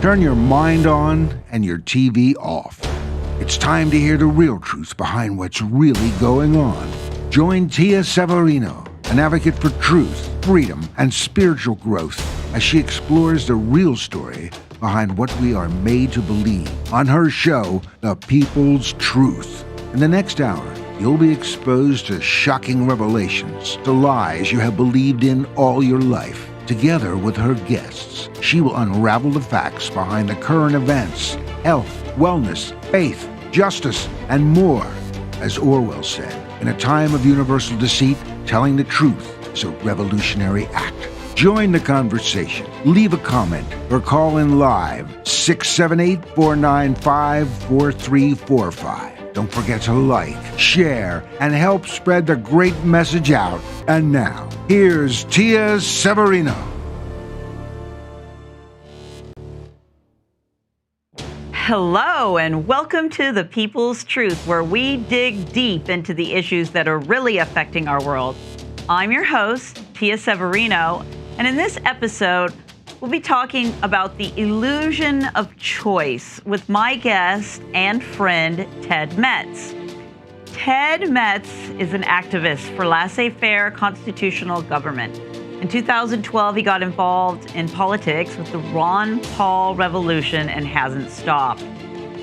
Turn your mind on and your TV off. It's time to hear the real truth behind what's really going on. Join Tia Severino, an advocate for truth, freedom, and spiritual growth, as she explores the real story behind what we are made to believe on her show, The People's Truth. In the next hour, you'll be exposed to shocking revelations, to lies you have believed in all your life. Together with her guests, she will unravel the facts behind the current events, health, wellness, faith, justice, and more. As Orwell said, in a time of universal deceit, telling the truth is a revolutionary act. Join the conversation, leave a comment, or call in live 678-495-4345. Don't forget to like, share, and help spread the great message out. And now, here's Tia Severino. Hello, and welcome to The People's Truth, where we dig deep into the issues that are really affecting our world. I'm your host, Tia Severino, and in this episode, we'll be talking about the illusion of choice with my guest and friend, Ted Metz. Ted Metz is an activist for laissez-faire constitutional government. In 2012, he got involved in politics with the Ron Paul Revolution and hasn't stopped.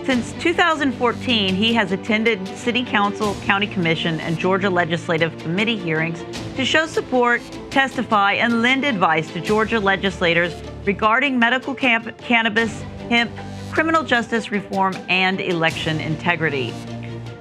Since 2014, he has attended City Council, County Commission, and Georgia Legislative Committee hearings to show support, testify, and lend advice to Georgia legislators regarding medical cannabis, hemp, criminal justice reform, and election integrity.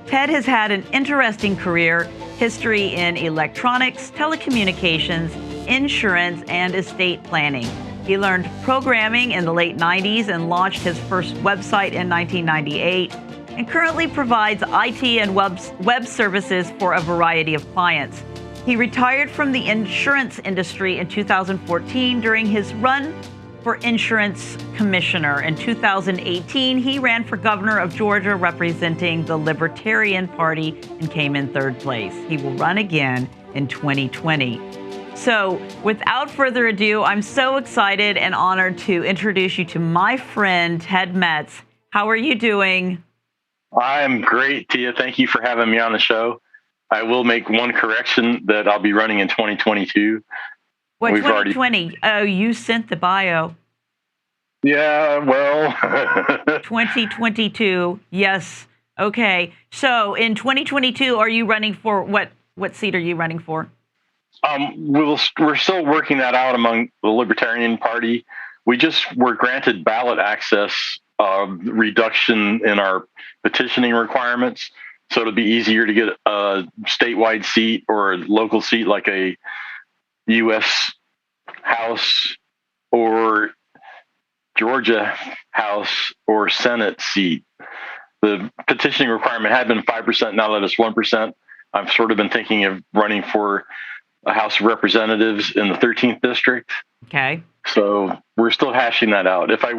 Ted has had an interesting career history in electronics, telecommunications, insurance, and estate planning. He learned programming in the late 90s and launched his first website in 1998, and currently provides IT and web services for a variety of clients. He retired from the insurance industry in 2014 during his run for insurance commissioner. In 2018, he ran for governor of Georgia representing the Libertarian Party and came in third place. He will run again in 2020. So without further ado, I'm so excited and honored to introduce you to my friend, Ted Metz. How are you doing? I'm great, Tia. Thank you for having me on the show. I will make one correction that I'll be running in 2022. What, 2020? Oh, you sent the bio. Yeah, well. 2022, yes. Okay. So in 2022, are you running for, what seat are you running for? We're still working that out among the Libertarian Party. We just were granted ballot access reduction in our petitioning requirements. So it'll be easier to get a statewide seat or a local seat like a U.S. House or Georgia House or Senate seat. The petitioning requirement had been 5%. Now that it's 1%, I've sort of been thinking of running for a House of Representatives in the 13th district. Okay. So we're still hashing that out. If I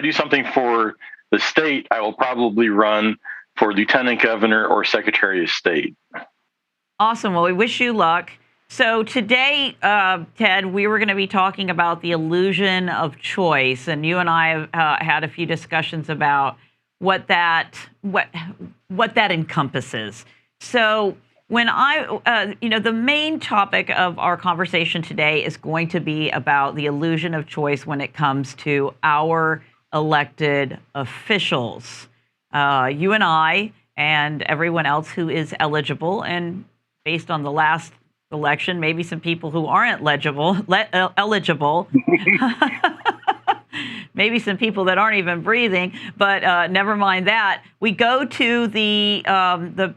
do something for the state, I will probably run for Lieutenant Governor or Secretary of State. Awesome. Well, we wish you luck. So today, Ted, we were going to be talking about the illusion of choice, and you and I have had a few discussions about what that encompasses. So when the main topic of our conversation today is going to be about the illusion of choice when it comes to our elected officials. You and I and everyone else who is eligible, and based on the last election, maybe some people who aren't eligible, maybe some people that aren't even breathing, but never mind that. We go to the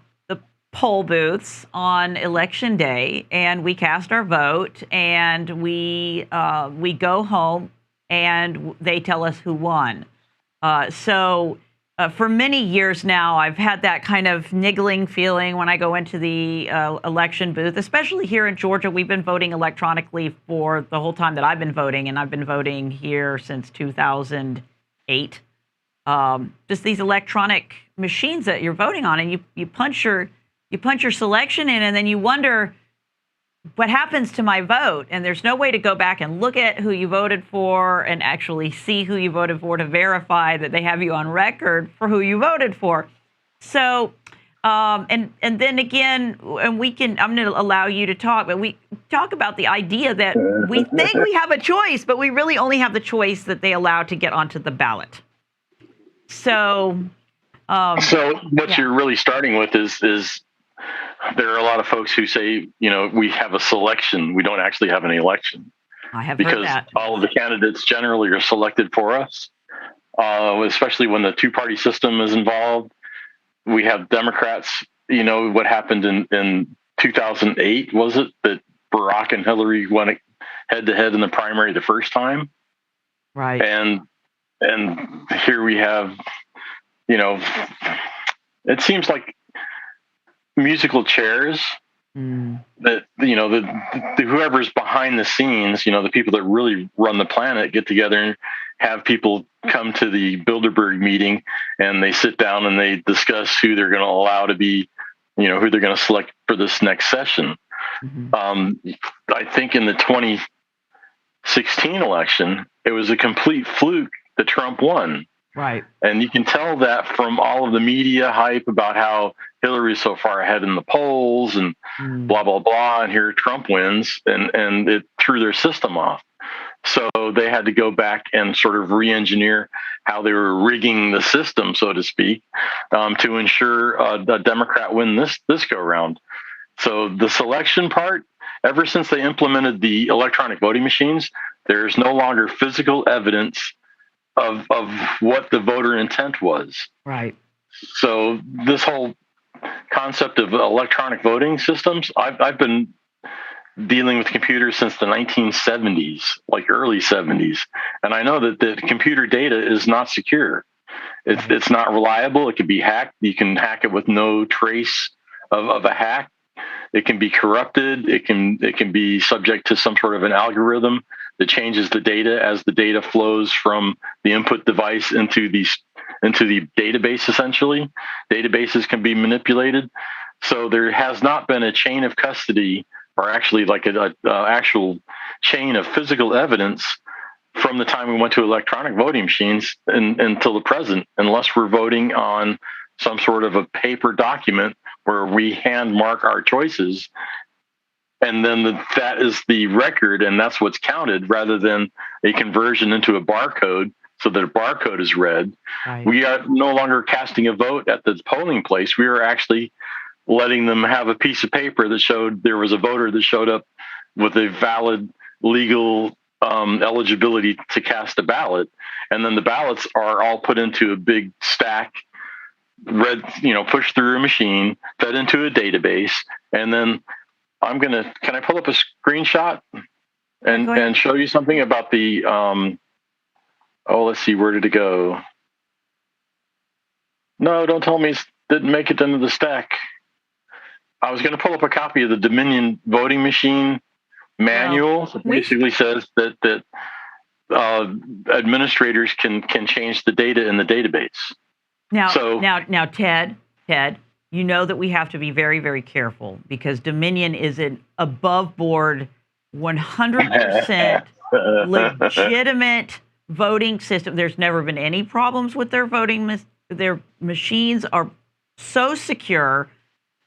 poll booths on election day, and we cast our vote, and we go home, and they tell us who won. For many years now, I've had that kind of niggling feeling when I go into the election booth, especially here in Georgia. We've been voting electronically for the whole time that I've been voting, and I've been voting here since 2008. Just these electronic machines that you're voting on, and you punch your selection in, and then you wonder, what happens to my vote? And there's no way to go back and look at who you voted for and actually see who you voted for to verify that they have you on record for who you voted for. So, and then again, and I'm going to allow you to talk, but we talk about the idea that we think we have a choice, but we really only have the choice that they allow to get onto the ballot. So, what you're really starting with is there are a lot of folks who say, we have a selection. We don't actually have an election. I have heard that. Because all of the candidates generally are selected for us, especially when the two-party system is involved. We have Democrats, what happened in 2008, was it, that Barack and Hillary went head-to-head in the primary the first time? Right. And here we have, it seems like musical chairs that, whoever's behind the scenes, the people that really run the planet get together and have people come to the Bilderberg meeting, and they sit down and they discuss who they're going to allow to be, who they're going to select for this next session. I think in the 2016 election, it was a complete fluke that Trump won. Right. And you can tell that from all of the media hype about how Hillary's so far ahead in the polls and blah, blah, blah. And here Trump wins, and it threw their system off. So they had to go back and sort of re-engineer how they were rigging the system, so to speak, to ensure a Democrat win this go round. So the selection part, ever since they implemented the electronic voting machines, there's no longer physical evidence of what the voter intent was. Right. So this whole concept of electronic voting systems, I've been dealing with computers since the 1970s, like early 70s. And I know that the computer data is not secure. It's not reliable. It can be hacked. You can hack it with no trace of a hack. It can be corrupted. It can be subject to some sort of an algorithm that changes the data as the data flows from the input device into the database. Essentially, databases can be manipulated. So there has not been a chain of custody, or actually like an actual chain of physical evidence from the time we went to electronic voting machines until the present, unless we're voting on some sort of a paper document where we hand mark our choices, and then that is the record, and that's what's counted, rather than a conversion into a barcode so that a barcode is read. Right. We are no longer casting a vote at the polling place. We are actually letting them have a piece of paper that showed there was a voter that showed up with a valid legal eligibility to cast a ballot. And then the ballots are all put into a big stack, read, pushed through a machine, fed into a database. And then can I pull up a screenshot and show you something about the, let's see, where did it go? No, don't tell me it didn't make it into the stack. I was going to pull up a copy of the Dominion voting machine manual. That basically says that administrators can change the data in the database. Now, Ted, you know that we have to be very, very careful, because Dominion is an above board, 100% legitimate voting system. There's never been any problems with their voting. Their machines are so secure.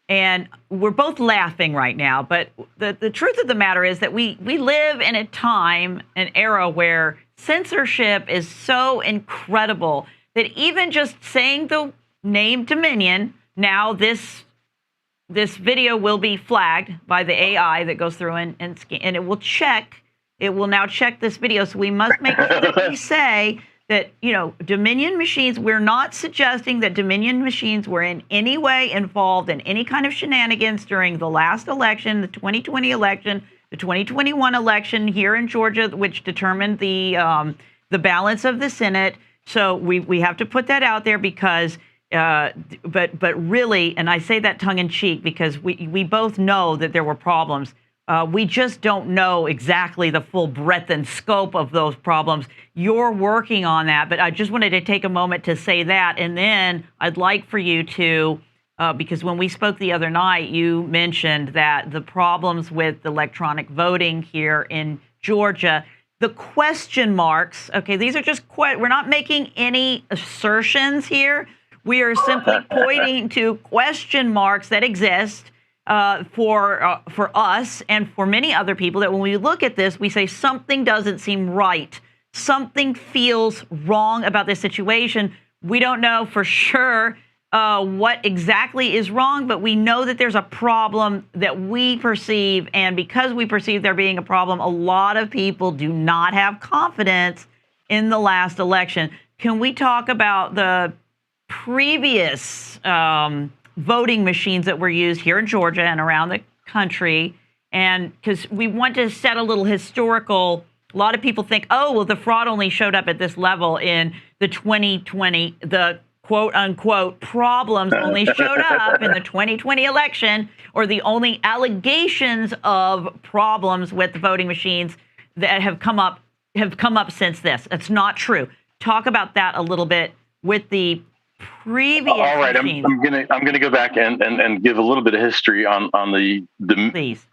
And we're both laughing right now, but the truth of the matter is that we live in a time, an era where censorship is so incredible that even just saying the name Dominion, now this video will be flagged by the AI that goes through and it will now check this video. So we must make sure that we say that, Dominion machines, we're not suggesting that Dominion machines were in any way involved in any kind of shenanigans during the last election, the 2020 election, the 2021 election here in Georgia, which determined the balance of the Senate. So we have to put that out there because, but really, and I say that tongue in cheek because we both know that there were problems. We just don't know exactly the full breadth and scope of those problems. You're working on that, but I just wanted to take a moment to say that. And then I'd like for you to because when we spoke the other night, you mentioned that the problems with electronic voting here in Georgia, the question marks, okay, these are just, we're not making any assertions here. We are simply pointing to question marks that exist for us and for many other people, that when we look at this, we say something doesn't seem right. Something feels wrong about this situation. We don't know for sure what exactly is wrong, but we know that there's a problem that we perceive. And because we perceive there being a problem, a lot of people do not have confidence in the last election. Can we talk about the previous voting machines that were used here in Georgia and around the country? And because we want to set a little historical, a lot of people think, oh, well, the fraud only showed up at this level in the 2020, the quote unquote problems only showed up in the 2020 election, or the only allegations of problems with the voting machines that have come up since this. That's not true. Talk about that a little bit with the previous. All right, machines. I'm gonna go back and give a little bit of history on the Please.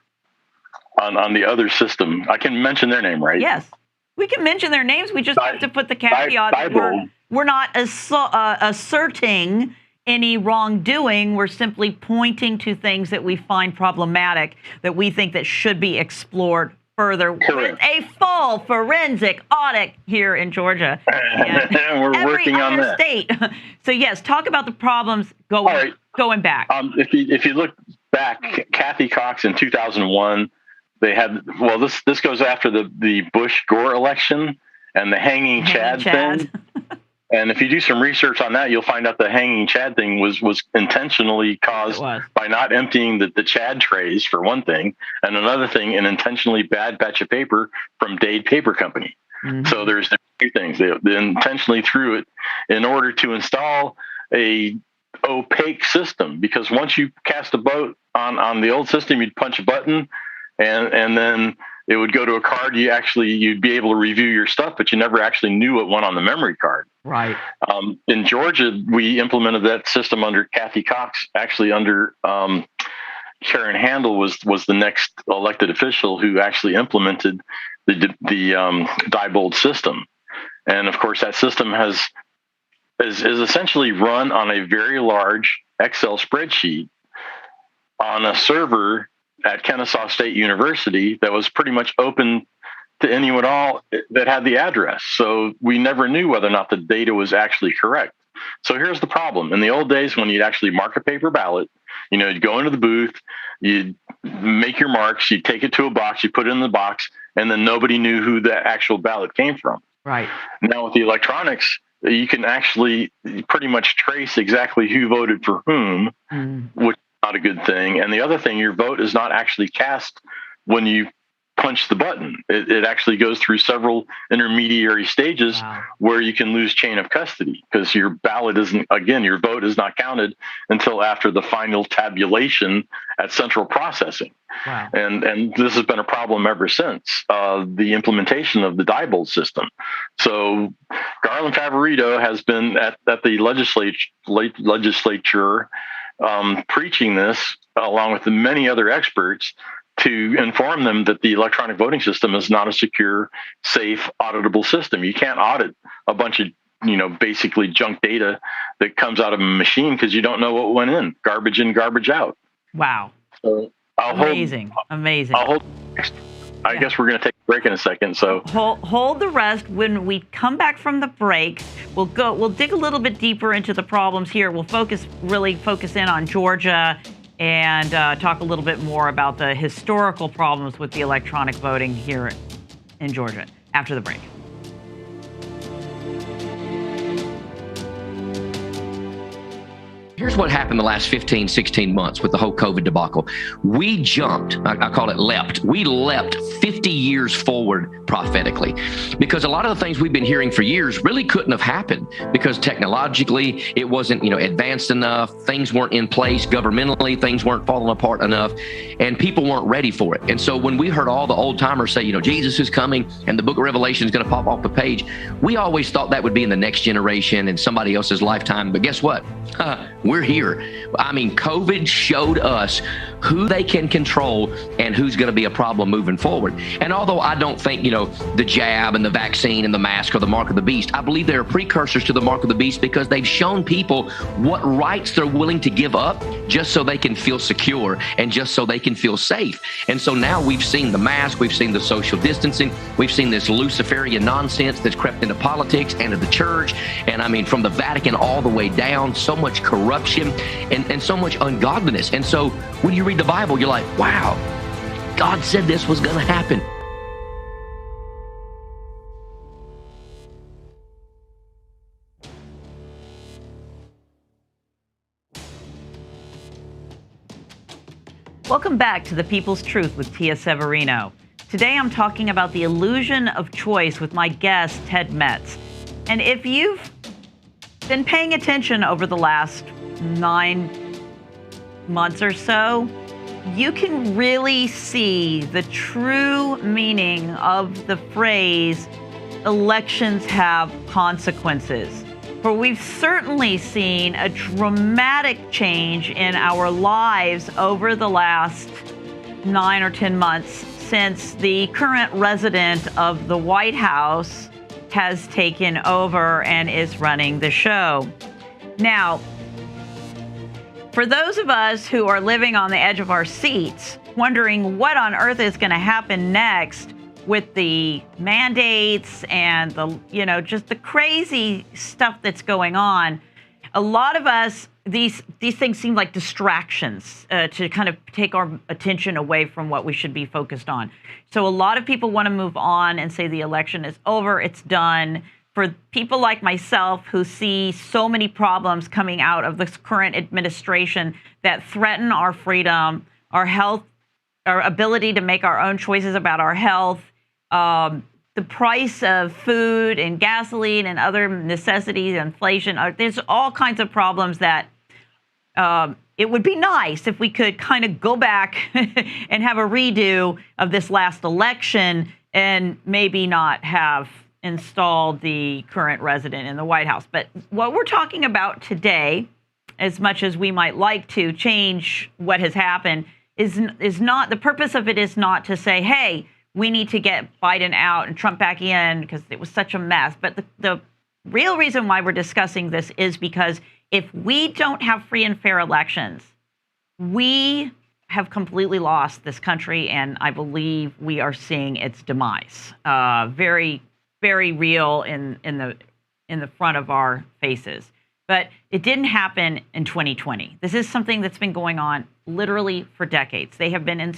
on the other system. I can mention their name, right? Yes, we can mention their names. We just have to put the caveat that we're not asserting any wrongdoing. We're simply pointing to things that we find problematic, that we think that should be explored further. Correct. With a full forensic audit here in Georgia. And we're working on that. State. So yes, talk about the problems going back. If you look back, Kathy Cox in 2001, they had, well, this goes after the Bush-Gore election and the hanging Chad thing. And if you do some research on that, you'll find out the hanging Chad thing was intentionally caused by not emptying the Chad trays, for one thing, and another thing, an intentionally bad batch of paper from Dade Paper Company. Mm-hmm. So there's two things. They intentionally threw it in order to install a opaque system, because once you cast a vote on the old system, you'd punch a button and then it would go to a card. You'd be able to review your stuff, but you never actually knew what went on the memory card. Right. In Georgia, we implemented that system under Kathy Cox. Actually, under Karen Handel was the next elected official who actually implemented the Diebold system. And of course, that system is essentially run on a very large Excel spreadsheet on a server at Kennesaw State University that was pretty much open to anyone at all that had the address. So we never knew whether or not the data was actually correct. So here's the problem. In the old days, when you'd actually mark a paper ballot, you'd go into the booth, you'd make your marks, you'd take it to a box, you put it in the box, and then nobody knew who the actual ballot came from. Right. Now with the electronics, you can actually pretty much trace exactly who voted for whom, which not a good thing. And the other thing, your vote is not actually cast when you punch the button. It actually goes through several intermediary stages where you can lose chain of custody, because your ballot your vote is not counted until after the final tabulation at central processing. Wow. And this has been a problem ever since the implementation of the Diebold system. So Garland Favorito has been at the legislature preaching this, along with many other experts, to inform them that the electronic voting system is not a secure, safe, auditable system. You can't audit a bunch of, basically junk data that comes out of a machine, because you don't know what went in. Garbage in, garbage out. Wow. So amazing. I guess we're going to take a break in a second. So hold the rest. When we come back from the break, we'll dig a little bit deeper into the problems here. We'll focus in on Georgia and talk a little bit more about the historical problems with the electronic voting here in Georgia after the break. Here's what happened the last 15, 16 months with the whole COVID debacle. We jumped, I call it leapt. We leapt 50 years forward prophetically, because a lot of the things we've been hearing for years really couldn't have happened, because technologically it wasn't, advanced enough. Things weren't in place governmentally. Things weren't falling apart enough, and people weren't ready for it. And so when we heard all the old timers say, Jesus is coming and the book of Revelation is going to pop off the page, we always thought that would be in the next generation and somebody else's lifetime. But guess what? We're here. I mean, COVID showed us who they can control and who's going to be a problem moving forward. And although I don't think, the jab and the vaccine and the mask are the mark of the beast, I believe they're precursors to the mark of the beast because they've shown people what rights they're willing to give up just so they can feel secure and just so they can feel safe. And so now we've seen the mask, we've seen the social distancing, we've seen this Luciferian nonsense that's crept into politics and into the church. And I mean, from the Vatican all the way down, so much corruption and so much ungodliness. And so when you read the Bible, you're like, wow, God said this was going to happen. Welcome back to The People's Truth with Tia Severino. Today I'm talking about the illusion of choice with my guest, Ted Metz. And if you've been paying attention over the last 9 months or so, you can really see the true meaning of the phrase, elections have consequences. For we've certainly seen a dramatic change in our lives over the last 9 or 10 months since the current resident of the White House has taken over and is running the show. Now, for those of us who are living on the edge of our seats, wondering what on earth is going to happen next with the mandates and just the crazy stuff that's going on, a lot of us, these things seem like distractions to kind of take our attention away from what we should be focused on. So a lot of people want to move on and say the election is over, it's done. For people like myself who see so many problems coming out of this current administration that threaten our freedom, our health, our ability to make our own choices about our health, the price of food and gasoline and other necessities, inflation, there's all kinds of problems that it would be nice if we could kind of go back and have a redo of this last election and maybe not have installed the current resident in the White House. But what we're talking about today, as much as we might like to change what has happened, is not, the purpose of it is not to say, hey, we need to get Biden out and Trump back in because it was such a mess. But the real reason why we're discussing this is because if we don't have free and fair elections, we have completely lost this country, and I believe we are seeing its demise. Very, very real in the front of our faces. But it didn't happen in 2020. This is something that's been going on literally for decades. They have been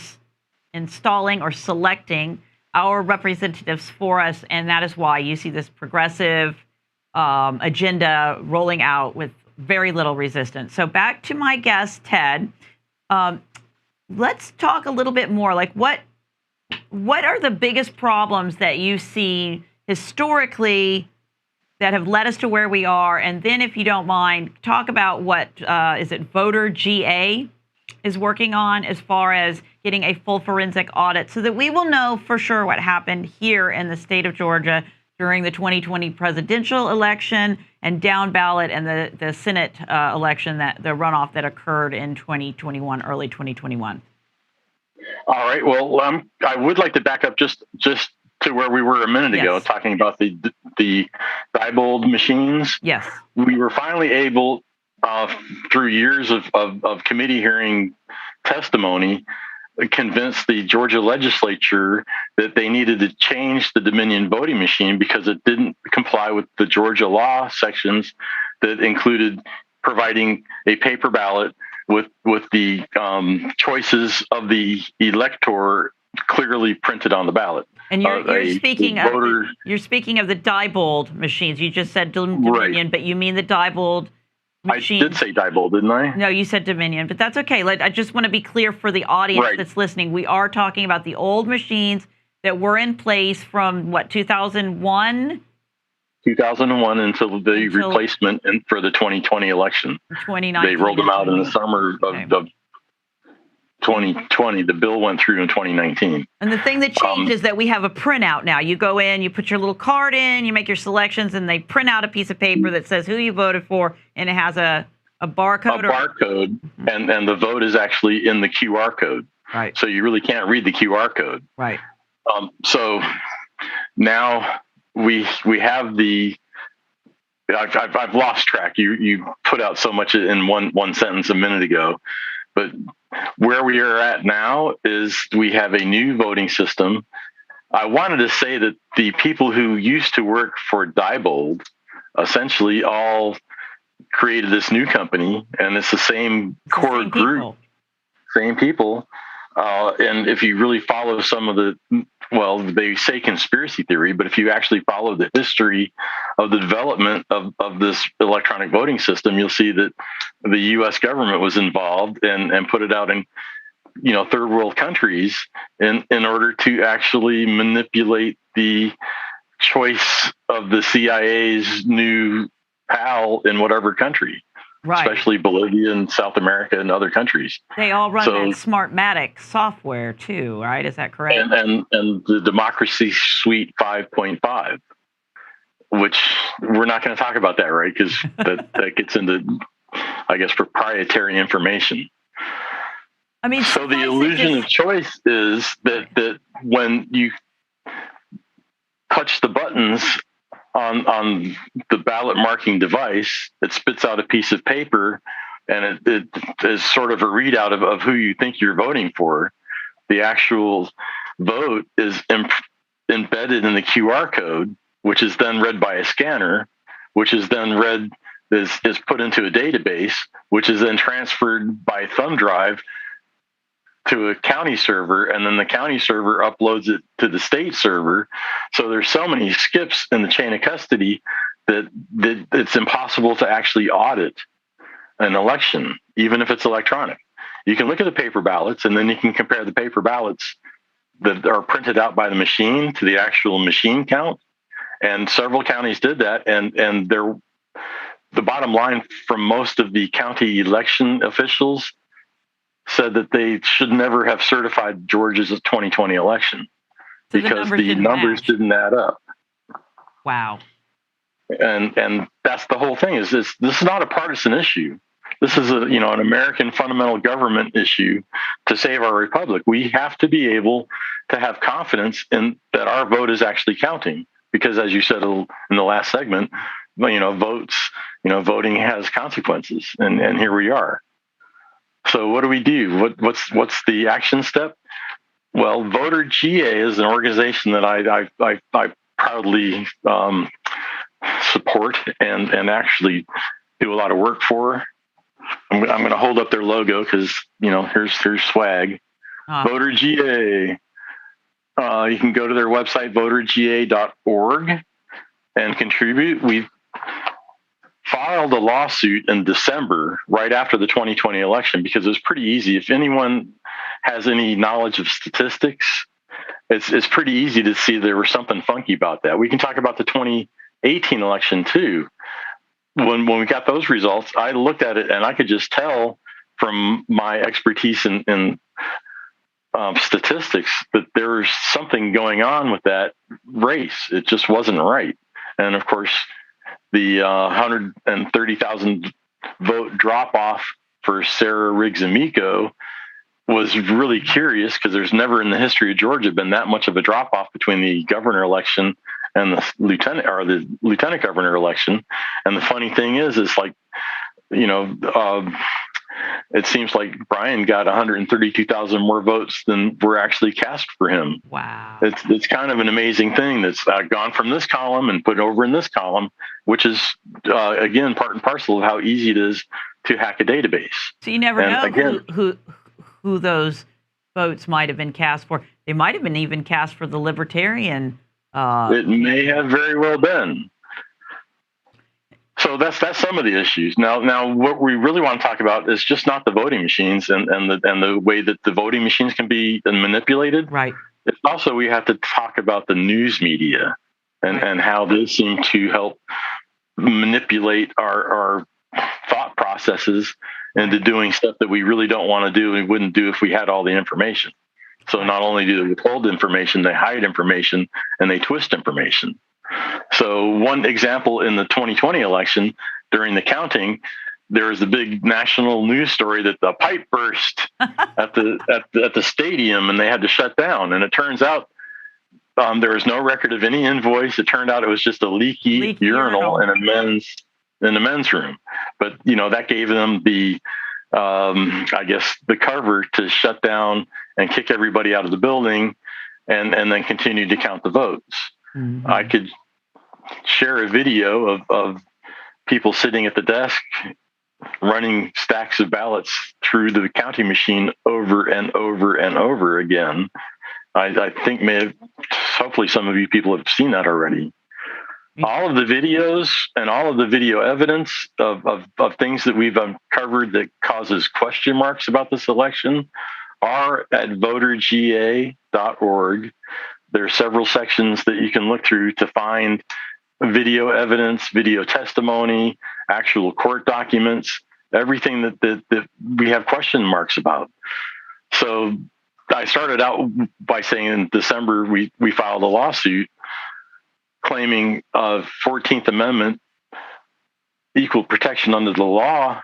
installing or selecting our representatives for us, and that is why you see this progressive agenda rolling out with very little resistance. So back to my guest, Ted. Let's talk a little bit more. Like, what are the biggest problems that you see historically that have led us to where we are? And then, if you don't mind, talk about what is it Voter GA is working on as far as getting a full forensic audit so that we will know for sure what happened here in the state of Georgia during the 2020 presidential election and down ballot and the Senate election, that the runoff that occurred in 2021, early 2021. All right. Well, I would like to back up just to where we were a minute ago, talking about the Diebold machines. Yes. We were finally able, through years of committee hearing testimony, convince the Georgia Legislature that they needed to change the Dominion voting machine because it didn't comply with the Georgia law sections that included providing a paper ballot with the choices of the elector clearly printed on the ballot. And you're speaking of the Diebold machines. You just said Dominion, right, but you mean the Diebold machine. I did say Diebold, didn't I? No, you said Dominion, but that's okay. I just want to be clear for the audience that's listening. We are talking about the old machines that were in place from, 2001? 2001 until the replacement for the 2020 election. 2019. They rolled them out in the summer of 2020. The bill went through in 2019. And the thing that changed is that we have a printout now. You go in, you put your little card in, you make your selections, and they print out a piece of paper that says who you voted for, and it has a A barcode. Barcode, and the vote is actually in the QR code. Right. So you really can't read the QR code. Right. So now we have the. I've lost track. You put out so much in one sentence a minute ago, but where we are at now is we have a new voting system. I wanted to say that the people who used to work for Diebold essentially all created this new company, and it's the same core group, same people. And if you really follow some of they say conspiracy theory, but if you actually follow the history of the development of this electronic voting system, you'll see that the U.S. government was involved and put it out in, third world countries in order to actually manipulate the choice of the CIA's new pal in whatever country. Right. Especially Bolivia and South America and other countries. They all run that Smartmatic software too, right? Is that correct? And the Democracy Suite 5.5, which we're not going to talk about that, right? Because that gets into, I guess, proprietary information. I mean, so the illusion of choice is that when you touch the buttons on the ballot marking device, it spits out a piece of paper, and it is sort of a readout of who you think you're voting for. The actual vote is embedded in the QR code, which is then read by a scanner, which is then is put into a database, which is then transferred by thumb drive to a county server, and then the county server uploads it to the state server. So there's so many skips in the chain of custody that it's impossible to actually audit an election, even if it's electronic. You can look at the paper ballots, and then you can compare the paper ballots that are printed out by the machine to the actual machine count. And several counties did that, and the bottom line from most of the county election officials said that they should never have certified Georgia's 2020 election because the numbers didn't add up. Wow. And that's the whole thing. Is this is not a partisan issue. This is an American fundamental government issue to save our republic. We have to be able to have confidence in that our vote is actually counting, because as you said in the last segment, voting has consequences, and here we are. So what do we do? What's the action step? Well, Voter GA is an organization that I proudly support and actually do a lot of work for. I'm going to hold up their logo because here's swag. Voter GA. You can go to their website, voterga.org, and contribute. We've filed a lawsuit in December, right after the 2020 election, because it was pretty easy. If anyone has any knowledge of statistics, it's pretty easy to see there was something funky about that. We can talk about the 2018 election too. When we got those results, I looked at it and I could just tell from my expertise in statistics that there was something going on with that race. It just wasn't right. And of course, the 130,000 vote drop off for Sarah Riggs Amico was really curious, because there's never in the history of Georgia been that much of a drop off between the governor election and the lieutenant governor election. And the funny thing is like, it seems like Brian got 132,000 more votes than were actually cast for him. Wow. It's kind of an amazing thing that's gone from this column and put over in this column, which is, again, part and parcel of how easy it is to hack a database. So you never know who those votes might have been cast for. They might have been even cast for the Libertarian. It may have very well been. So that's some of the issues. Now, what we really want to talk about is just not the voting machines and the way that the voting machines can be manipulated. Right. It's also, we have to talk about the news media and how they seem to help manipulate our thought processes into doing stuff that we really don't want to do and we wouldn't do if we had all the information. So not only do they withhold information, they hide information and they twist information. So one example in the 2020 election, during the counting, there was a big national news story that the pipe burst at the stadium and they had to shut down. And it turns out there was no record of any invoice. It turned out it was just a leaky urinal in the men's room. But that gave them the I guess the cover to shut down and kick everybody out of the building, and then continue to count the votes. Mm-hmm. I could share a video of people sitting at the desk running stacks of ballots through the counting machine over and over and over again. I think hopefully some of you people have seen that already. All of the videos and all of the video evidence of things that we've uncovered that causes question marks about this election are at voterga.org. There are several sections that you can look through to find video evidence, video testimony, actual court documents, everything that we have question marks about. So I started out by saying in December we filed a lawsuit claiming 14th Amendment equal protection under the law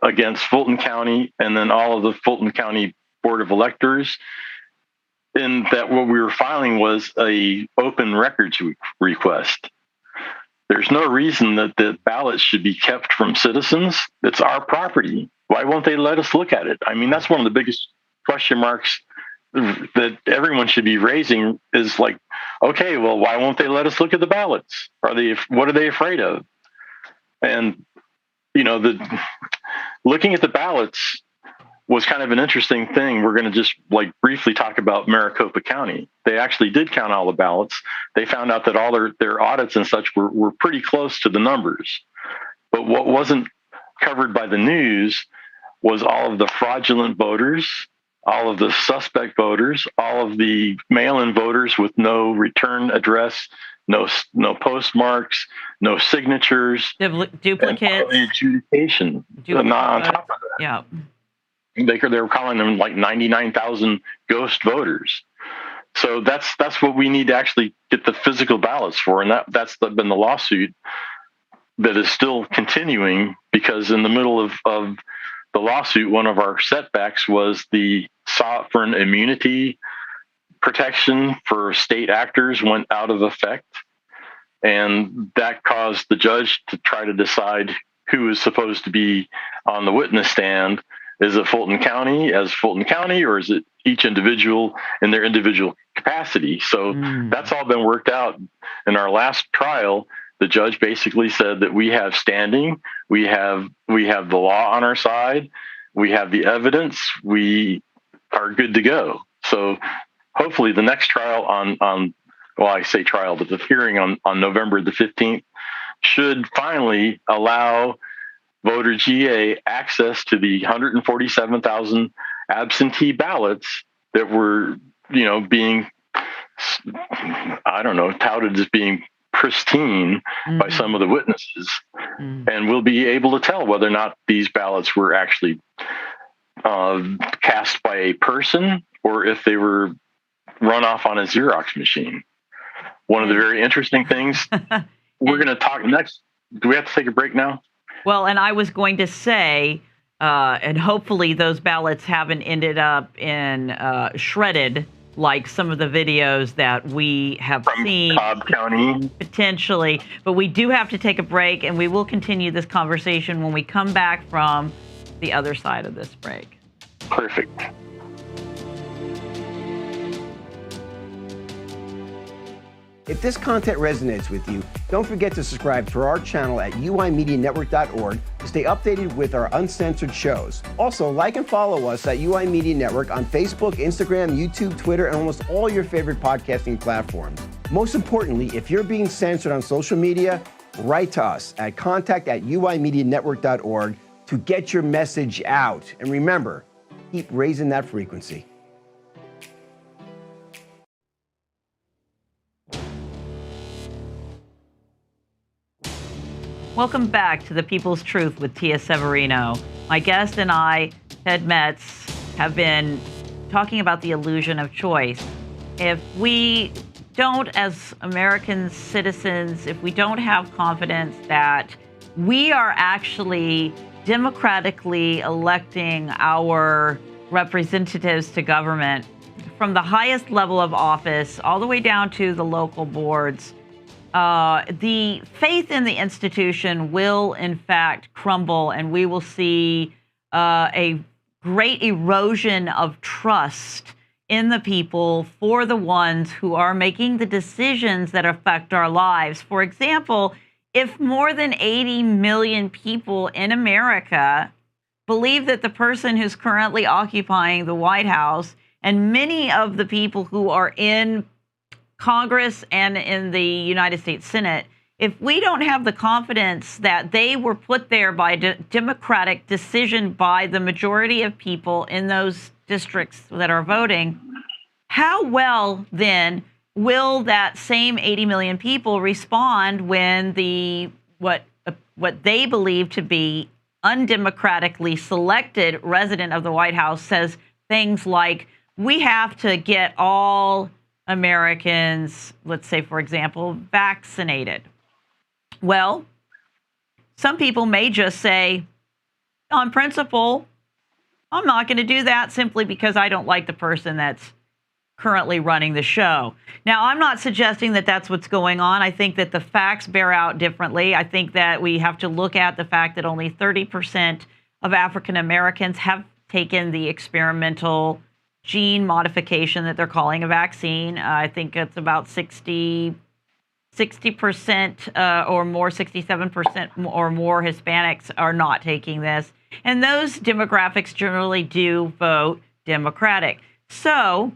against Fulton County and then all of the Fulton County Board of Electors, in that what we were filing was a open records request. There's no reason that the ballots should be kept from citizens. It's our property. Why won't they let us look at it? I mean, that's one of the biggest question marks that everyone should be raising is like, okay, well, why won't they let us look at the ballots? What are they afraid of? And, looking at the ballots was kind of an interesting thing. We're going to just briefly talk about Maricopa County. They actually did count all the ballots. They found out that all their audits and such were pretty close to the numbers. But what wasn't covered by the news was all of the fraudulent voters, all of the suspect voters, all of the mail-in voters with no return address, no postmarks, no signatures, duplicates, and adjudication. Not on top of that. Yeah, they were calling them 99,000 ghost voters. So that's what we need to actually get the physical ballots for, and that's been the lawsuit that is still continuing, because in the middle of the lawsuit, one of our setbacks was the sovereign immunity protection for state actors went out of effect. And that caused the judge to try to decide who is supposed to be on the witness stand. Is it Fulton County as Fulton County, or is it each individual in their individual capacity? So that's all been worked out. In our last trial, the judge basically said that we have standing, we have the law on our side, we have the evidence, we are good to go. So hopefully the next trial I say trial, but the hearing on November the 15th should finally allow voter GA access to the 147,000 absentee ballots that were, being, touted as being pristine by some of the witnesses. And we'll be able to tell whether or not these ballots were actually cast by a person or if they were run off on a Xerox machine. One of the very interesting things we're going to talk next. Do we have to take a break now? Well, and I was going to say, and hopefully those ballots haven't ended up in shredded like some of the videos that we have seen Cobb County potentially. But we do have to take a break, and we will continue this conversation when we come back from the other side of this break. Perfect. If this content resonates with you, don't forget to subscribe to our channel at uimedianetwork.org to stay updated with our uncensored shows. Also, like and follow us at UI Media Network on Facebook, Instagram, YouTube, Twitter, and almost all your favorite podcasting platforms. Most importantly, if you're being censored on social media, write to us at contact@uimedianetwork.org to get your message out. And remember, keep raising that frequency. Welcome back to The People's Truth with Tia Severino. My guest and I, Ted Metz, have been talking about the illusion of choice. If we don't, as American citizens, if we don't have confidence that we are actually democratically electing our representatives to government from the highest level of office all the way down to the local boards. The faith in the institution will, in fact, crumble, and we will see a great erosion of trust in the people for the ones who are making the decisions that affect our lives. For example, if more than 80 million people in America believe that the person who's currently occupying the White House and many of the people who are in Congress and in the United States Senate, if we don't have the confidence that they were put there by democratic decision by the majority of people in those districts that are voting, how well then will that same 80 million people respond when the what they believe to be undemocratically selected resident of the White House says things like, we have to get all Americans, let's say, for example, vaccinated? Well, some people may just say, on principle, I'm not going to do that simply because I don't like the person that's currently running the show. Now, I'm not suggesting that that's what's going on. I think that the facts bear out differently. I think that we have to look at the fact that only 30% of African Americans have taken the experimental gene modification that they're calling a vaccine. I think it's about 60% or more, 67% or more Hispanics are not taking this. And those demographics generally do vote Democratic. So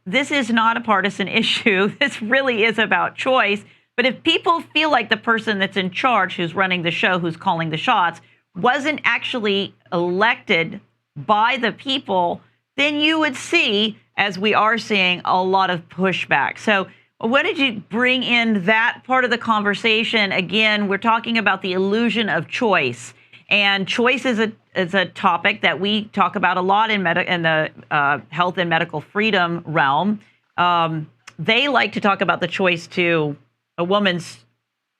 this is not a partisan issue. This really is about choice. But if people feel like the person that's in charge, who's running the show, who's calling the shots, wasn't actually elected by the people, then you would see, as we are seeing, a lot of pushback. So what did you bring in that part of the conversation? Again, we're talking about the illusion of choice. And choice is a topic that we talk about a lot in the health and medical freedom realm. They like to talk about the choice to a woman's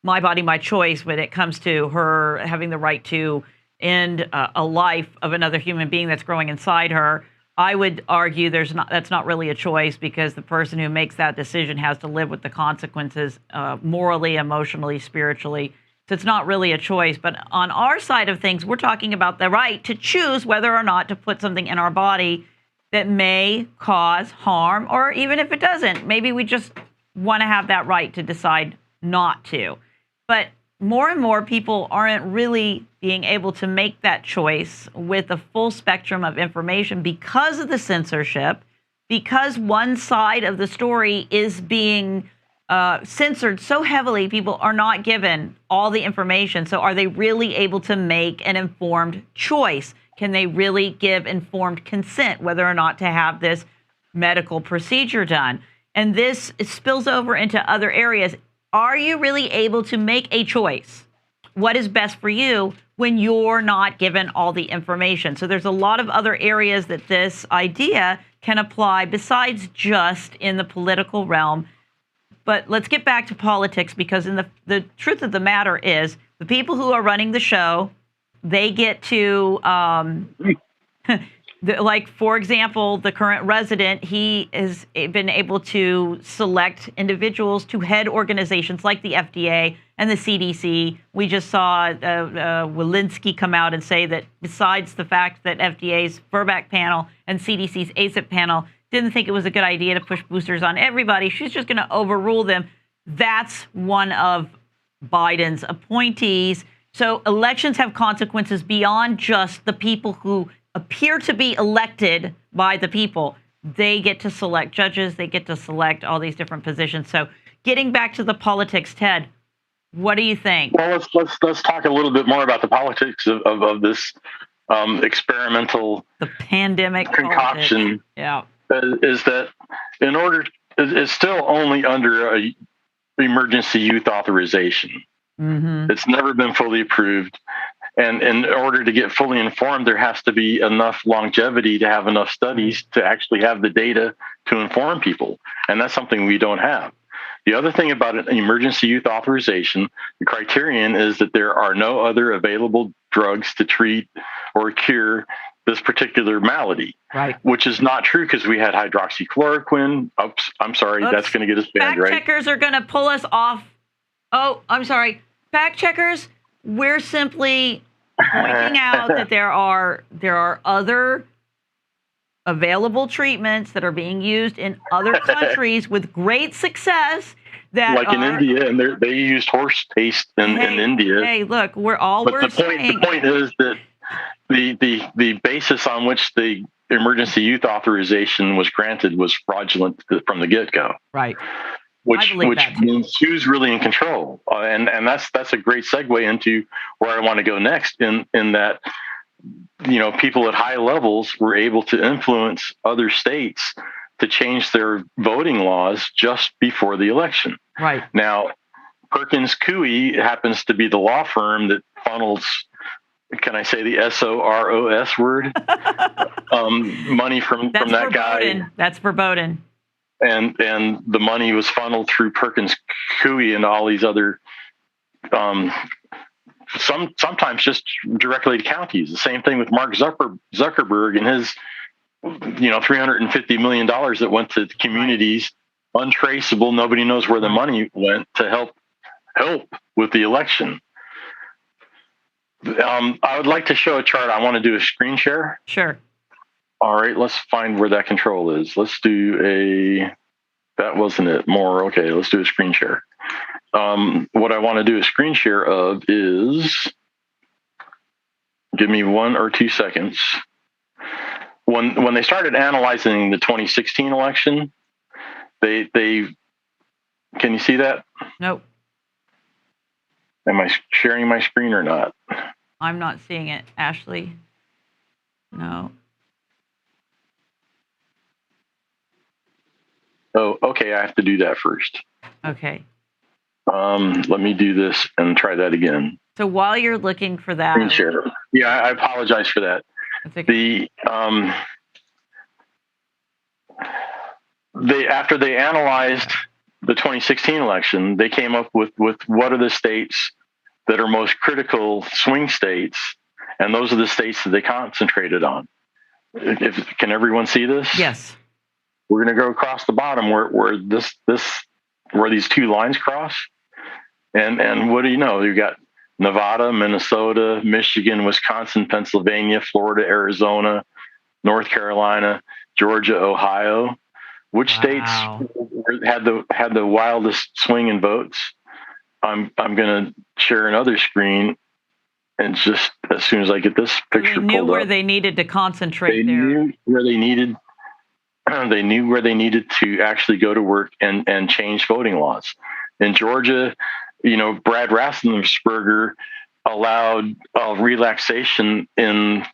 my body, my choice when it comes to her having the right to end a life of another human being that's growing inside her. I would argue that's not really a choice, because the person who makes that decision has to live with the consequences morally, emotionally, spiritually. So it's not really a choice. But on our side of things, we're talking about the right to choose whether or not to put something in our body that may cause harm, or even if it doesn't, maybe we just want to have that right to decide not to. But more and more people aren't really being able to make that choice with a full spectrum of information because of the censorship, because one side of the story is being censored so heavily. People are not given all the information. So are they really able to make an informed choice? Can they really give informed consent whether or not to have this medical procedure done? And this spills over into other areas. Are you really able to make a choice? What is best for you when you're not given all the information? So there's a lot of other areas that this idea can apply besides just in the political realm. But let's get back to politics, because in the truth of the matter is the people who are running the show, they get to like, for example, the current resident, he has been able to select individuals to head organizations like the FDA and the CDC. We just saw Walensky come out and say that besides the fact that FDA's VRBPAC panel and CDC's ACIP panel didn't think it was a good idea to push boosters on everybody, she's just going to overrule them. That's one of Biden's appointees. So elections have consequences beyond just the people who appear to be elected by the people. They get to select judges. They get to select all these different positions. So getting back to the politics, Ted, what do you think? Well, let's talk a little bit more about the politics of this experimental, the pandemic concoction. Politics. Yeah, is that in order, it's still only under a emergency use authorization. Mm-hmm. It's never been fully approved. And in order to get fully informed, there has to be enough longevity to have enough studies to actually have the data to inform people. And that's something we don't have. The other thing about an emergency youth authorization, the criterion is that there are no other available drugs to treat or cure this particular malady. Right. Which is not true, because we had hydroxychloroquine. Oops, I'm sorry. Oops. That's going to get us banned, Fact right? checkers are going to pull us off. Oh, I'm sorry. Fact checkers, we're simply pointing out that there are other available treatments that are being used in other countries with great success. That like in India, and they used horse paste in India. Hey, look, the point is that the basis on which the emergency youth authorization was granted was fraudulent from the get-go. Right. Which means who's really in control, and that's a great segue into where I want to go next. In that, people at high levels were able to influence other states to change their voting laws just before the election. Right. Now, Perkins Coie happens to be the law firm that funnels, can I say the SOROS word? Money from that guy. That's verboten. And the money was funneled through Perkins Coie and all these other, sometimes just directly to counties. The same thing with Mark Zuckerberg and his, $350 million that went to communities, untraceable. Nobody knows where the money went to help with the election. I would like to show a chart. I want to do a screen share. Sure. All right, let's find where that control is. Let's do that wasn't it. More. Okay, let's do a screen share. What I want to do a screen share of is, give me 1 or 2 seconds. When they started analyzing the 2016 election, they can you see that? Nope. Am I sharing my screen or not? I'm not seeing it, Ashley. No. Oh, okay. I have to do that first. Okay. Let me do this and try that again. So while you're looking for that, screen share. Yeah, I apologize for that. Okay. After they analyzed the 2016 election, they came up with what are the states that are most critical swing states, and those are the states that they concentrated on. Can everyone see this? Yes. We're going to go across the bottom where these two lines cross, and what do you know? You've got Nevada, Minnesota, Michigan, Wisconsin, Pennsylvania, Florida, Arizona, North Carolina, Georgia, Ohio. Which states had the wildest swing in votes? I'm going to share another screen, and just as soon as I get this picture pulled up, they knew where they needed to concentrate. They knew where they needed. They knew where they needed to actually go to work and change voting laws. In Georgia, Brad Raffensperger allowed relaxation in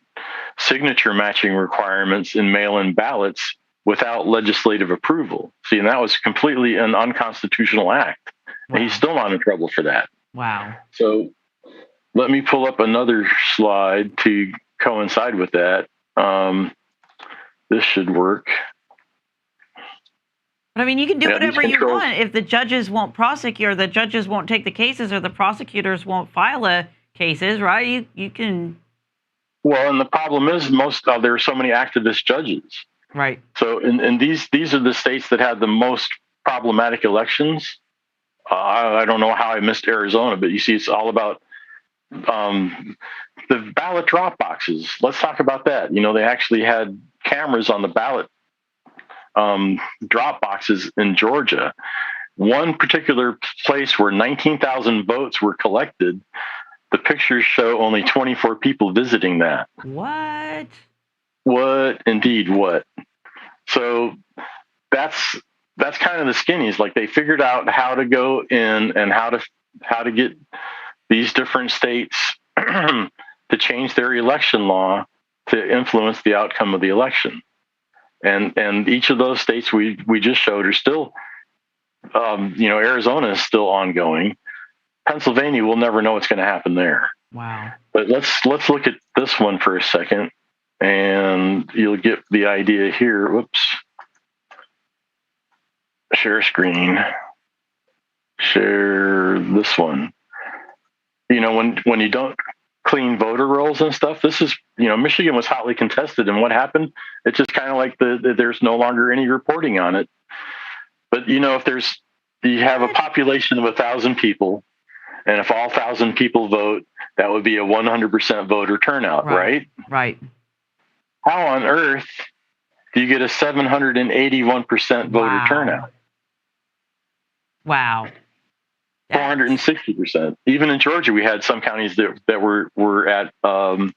signature matching requirements in mail-in ballots without legislative approval. See, and that was completely an unconstitutional act. Wow. And he's still not in trouble for that. Wow. So let me pull up another slide to coincide with that. This should work. But I mean, you can do whatever you want. If the judges won't prosecute, or the judges won't take the cases, or the prosecutors won't file cases, right? You can. Well, and the problem is there are so many activist judges. Right. So, and these are the states that had the most problematic elections. I don't know how I missed Arizona, but you see, it's all about the ballot drop boxes. Let's talk about that. They actually had cameras on the ballot drop boxes in Georgia. One particular place where 19,000 votes were collected, the pictures show only 24 people visiting that. What? What? Indeed, what? So that's kind of the skinnies. Like, they figured out how to go in and how to get these different states to change their election law to influence the outcome of the election. And each of those states we just showed are still, Arizona is still ongoing. Pennsylvania, we'll never know what's going to happen there. Wow. But let's look at this one for a second, and you'll get the idea here. Whoops. Share screen. share this one. When you don't clean voter rolls and stuff, this is, Michigan was hotly contested, and what happened? It's just kind of like there's no longer any reporting on it. But if you have a population of 1,000 people, and if all 1,000 people vote, that would be a 100% voter turnout, right? Right. How on earth do you get a 781% voter turnout? Wow. 460%. Even in Georgia, we had some counties that were at over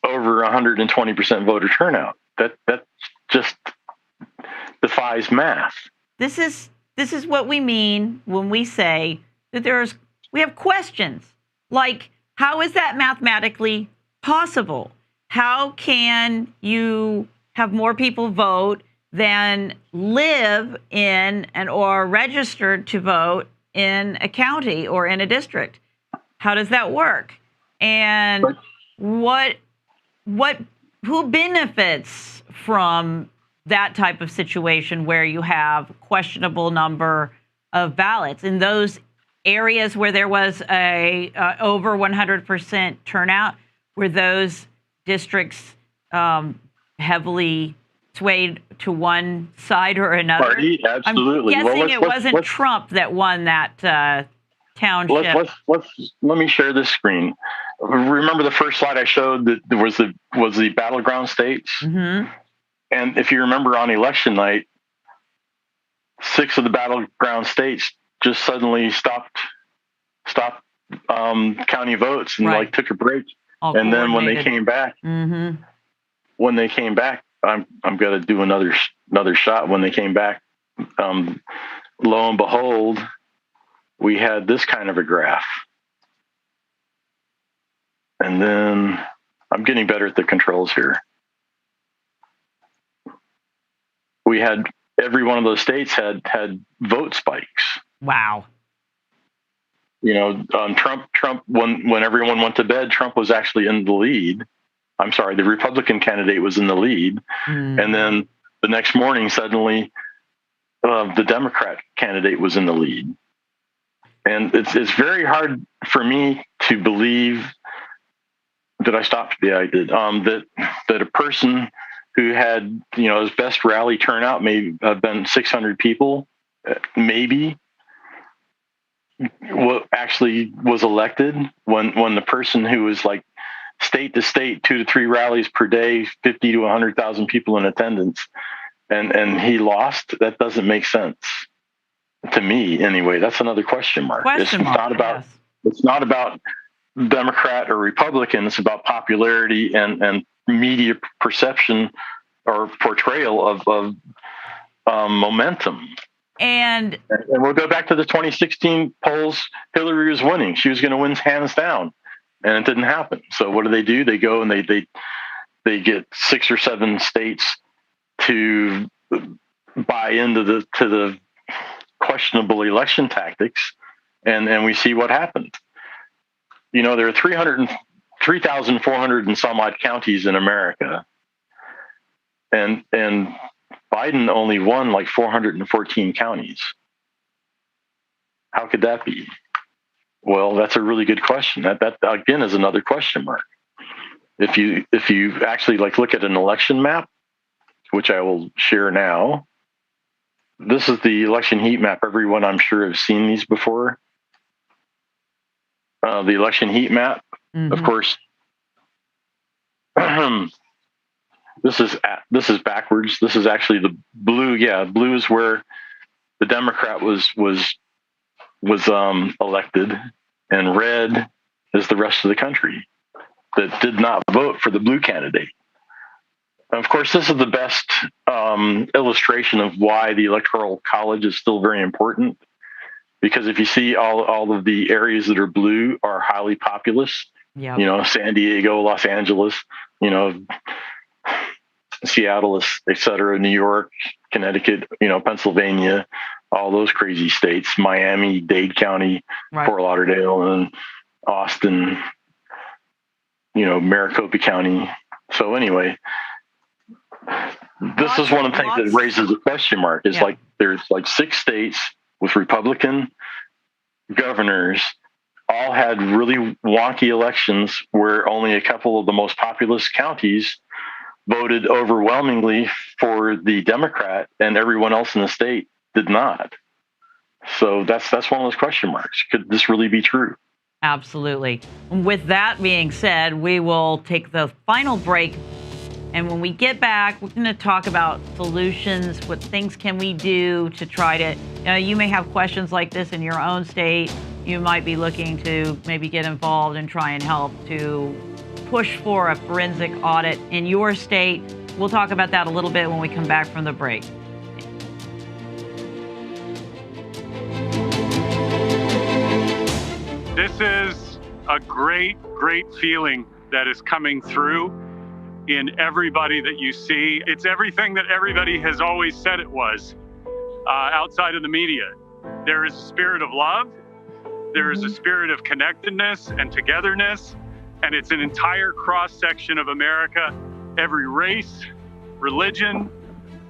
120% voter turnout. That just defies math. This is what we mean when we say that we have questions like, how is that mathematically possible? How can you have more people vote than live in or registered to vote in a county or in a district? How does that work? And who benefits from that type of situation where you have questionable number of ballots in those areas where there was a over 100% turnout? Were those districts heavily swayed to one side or another? Party, absolutely. I'm guessing it wasn't Trump that won that township. Let me share this screen. Remember the first slide I showed that there was the battleground states? Mm-hmm. And if you remember on election night, 6 of the battleground states just suddenly stopped county votes and took a break. And then when they came back, I'm going to do another shot. When they came back, lo and behold, we had this kind of a graph. And then I'm getting better at the controls here. We had every one of those states had vote spikes. Wow. Trump, when everyone went to bed, Trump was actually in the lead. I'm sorry, the Republican candidate was in the lead. And then the next morning, suddenly, the Democrat candidate was in the lead. And it's very hard for me to believe. Did I stop? Yeah, I did. That a person who had, his best rally turnout may have been 600 people, maybe, actually was elected when the person who was like state to state, 2 to 3 rallies per day, 50 to 100,000 people in attendance, and he lost. That doesn't make sense to me anyway. That's another question mark. It's not about Democrat or Republican. It's about popularity and media perception or portrayal of momentum. And we'll go back to the 2016 polls. Hillary was winning. She was going to win hands down, and it didn't happen. So what do? They go and they get 6 or 7 states to buy into the questionable election tactics, and we see what happened. There are 3,400 and some odd counties in America, and Biden only won like 414 counties. How could that be? Well, that's a really good question. That again is another question mark. If you actually look at an election map, which I will share now, this is the election heat map. Everyone, I'm sure, has seen these before. The election heat map, of course. This is backwards. This is actually the blue. Yeah, blue is where the Democrat was elected, and red is the rest of the country that did not vote for the blue candidate. Of course, this is the best illustration of why the Electoral College is still very important, because if you see all of the areas that are blue are highly populous. Yep. San Diego, Los Angeles, Seattle, et cetera, New York, Connecticut, Pennsylvania, all those crazy states, Miami, Dade County, right. Fort Lauderdale, and Austin, Maricopa County. So anyway, this is one of the things that raises a question mark. Is there's 6 states with Republican governors all had really wonky elections where only a couple of the most populous counties voted overwhelmingly for the Democrat and everyone else in the state did not. So that's one of those question marks. Could this really be true? Absolutely. With that being said, we will take the final break. And when we get back, we're going to talk about solutions. What things can we do to try to, you may have questions like this in your own state. You might be looking to maybe get involved and try and help to push for a forensic audit in your state. We'll talk about that a little bit when we come back from the break. This is a great feeling that is coming through in everybody that you see. It's everything that everybody has always said it was outside of the media. There is a spirit of love. There is a spirit of connectedness and togetherness. And it's an entire cross-section of America, every race, religion,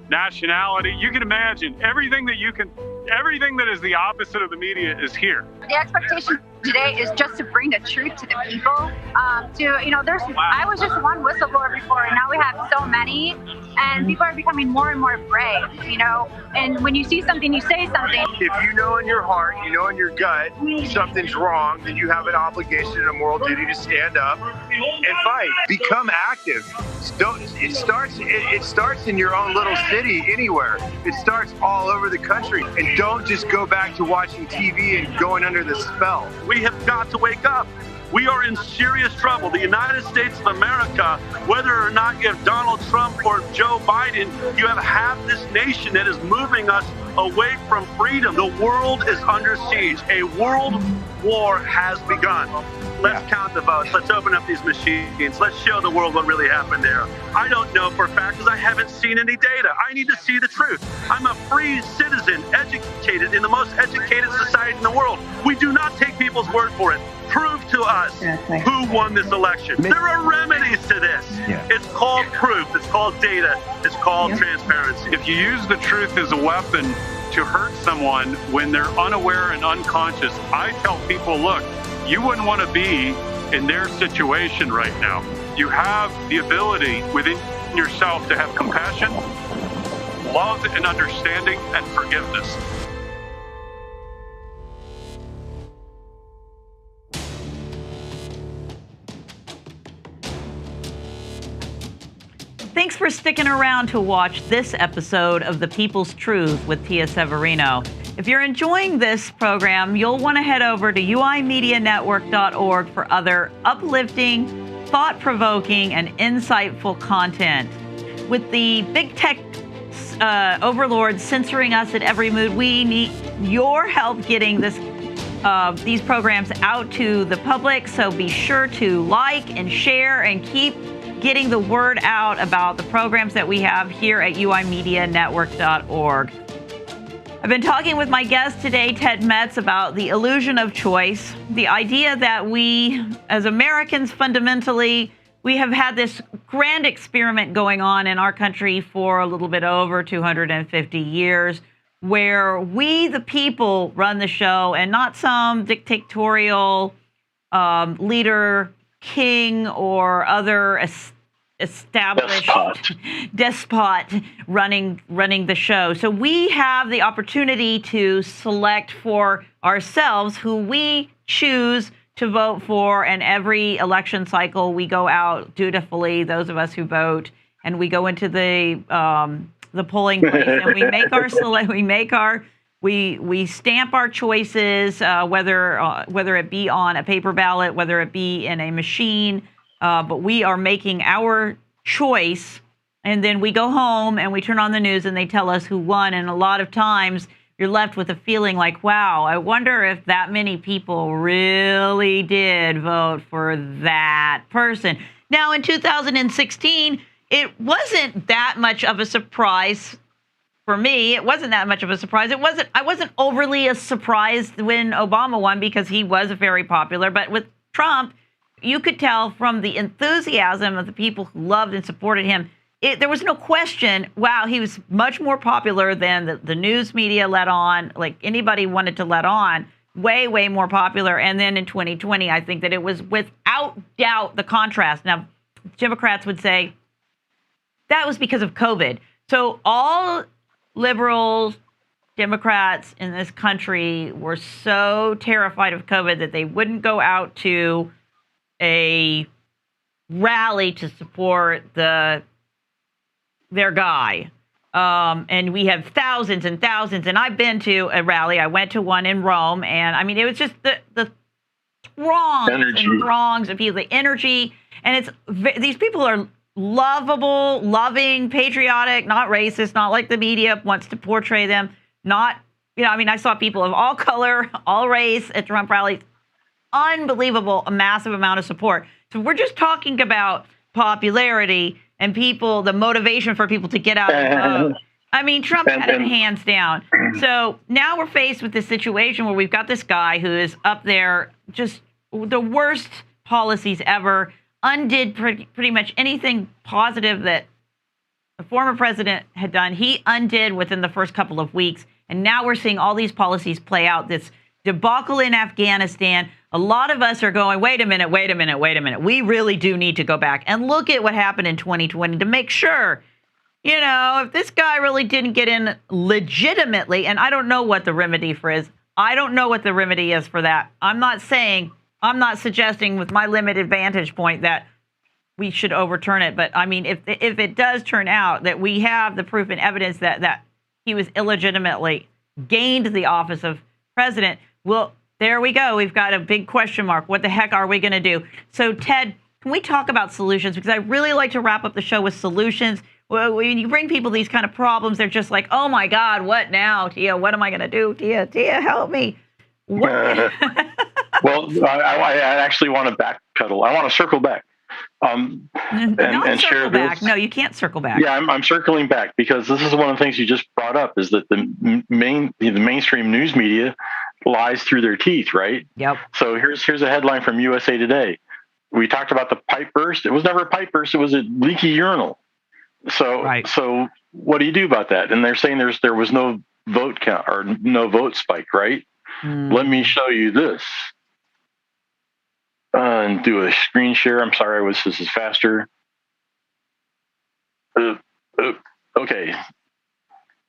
nationality. You can imagine everything that is the opposite of the media is here. The expectation today is just to bring the truth to the people. I was just one whistleblower before, and now we have so many, and people are becoming more and more brave, and when you see something, you say something. If you know in your heart, you know in your gut, something's wrong, then you have an obligation and a moral duty to stand up and fight. Become active. It starts in your own little city, anywhere. It starts all over the country. And don't just go back to watching TV and going under the spell. We have got to wake up. We are in serious trouble. The United States of America, whether or not you have Donald Trump or Joe Biden, you have half this nation that is moving us away from freedom. The world is under siege. A world war has begun. Let's count the votes. Let's open up these machines. Let's show the world what really happened there. I don't know for a fact because I haven't seen any data. I need to see the truth. I'm a free citizen, educated in the most educated society in the world. We do not take people's word for it. Prove to us who won this election. There are remedies to this. Yeah. It's called proof. It's called data. It's called transparency. If you use the truth as a weapon to hurt someone when they're unaware and unconscious, I tell people, look, you wouldn't want to be in their situation right now. You have the ability within yourself to have compassion, love and understanding and forgiveness. Thanks for sticking around to watch this episode of The People's Truth with Tia Severino. If you're enjoying this program, you'll want to head over to uimedianetwork.org for other uplifting, thought-provoking, and insightful content. With the big tech overlords censoring us at every move, we need your help getting these programs out to the public. So be sure to like and share and keep getting the word out about the programs that we have here at uimedianetwork.org. I've been talking with my guest today, Ted Metz, about the illusion of choice, the idea that we, as Americans, fundamentally, we have had this grand experiment going on in our country for a little bit over 250 years, where we, the people, run the show and not some dictatorial leader, king, or other established despot running the show. So we have the opportunity to select for ourselves who we choose to vote for, and every election cycle we go out dutifully, those of us who vote, and we go into the polling place and we stamp our choices, whether it be on a paper ballot, whether it be in a machine, but we are making our choice, and then we go home and we turn on the news and they tell us who won. And a lot of times you're left with a feeling like, wow, I wonder if that many people really did vote for that person. Now, in 2016, it wasn't that much of a surprise. For me, it wasn't that much of a surprise. I wasn't overly surprised when Obama won because he was very popular. But with Trump, you could tell from the enthusiasm of the people who loved and supported him, there was no question, wow, he was much more popular than the news media let on, like anybody wanted to let on, way, way more popular. And then in 2020, I think that it was without doubt the contrast. Now, Democrats would say that was because of COVID. So all liberals, Democrats in this country were so terrified of COVID that they wouldn't go out to a rally to support their guy. And we have thousands and thousands. And I've been to a rally. I went to one in Rome. And I mean, it was just the throngs and throngs of people, the energy. And these people are lovable, loving, patriotic, not racist, not like the media wants to portray them. Not, I mean, I saw people of all color, all race at Trump rallies. Unbelievable, a massive amount of support. So we're just talking about popularity and people, the motivation for people to get out and vote. I mean, Trump had it hands down. So now we're faced with this situation where we've got this guy who is up there, just the worst policies ever, undid pretty much anything positive that the former president had done. He undid within the first couple of weeks. And now we're seeing all these policies play out. This debacle in Afghanistan. A lot of us are going, wait a minute. We really do need to go back and look at what happened in 2020 to make sure, if this guy really didn't get in legitimately, and I don't know what the remedy is. I don't know what the remedy is for that. I'm not suggesting with my limited vantage point that we should overturn it. But I mean, if it does turn out that we have the proof and evidence that he was illegitimately gained the office of president, well, there we go. We've got a big question mark. What the heck are we going to do? So, Ted, can we talk about solutions? Because I really like to wrap up the show with solutions. When you bring people these kind of problems, they're just like, oh, my God, what now, Tia? What am I going to do? Tia, help me. Well, I actually want to backpedal. I want to circle back. And share this. No, you can't circle back. Yeah, I'm circling back because this is one of the things you just brought up is that the mainstream news media lies through their teeth, right? Yep. So here's a headline from USA Today. We talked about the pipe burst. It was never a pipe burst. It was a leaky urinal. So what do you do about that? And they're saying there was no vote count or no vote spike, right? Let me show you this. And do a screen share. I'm sorry, this is faster. Okay.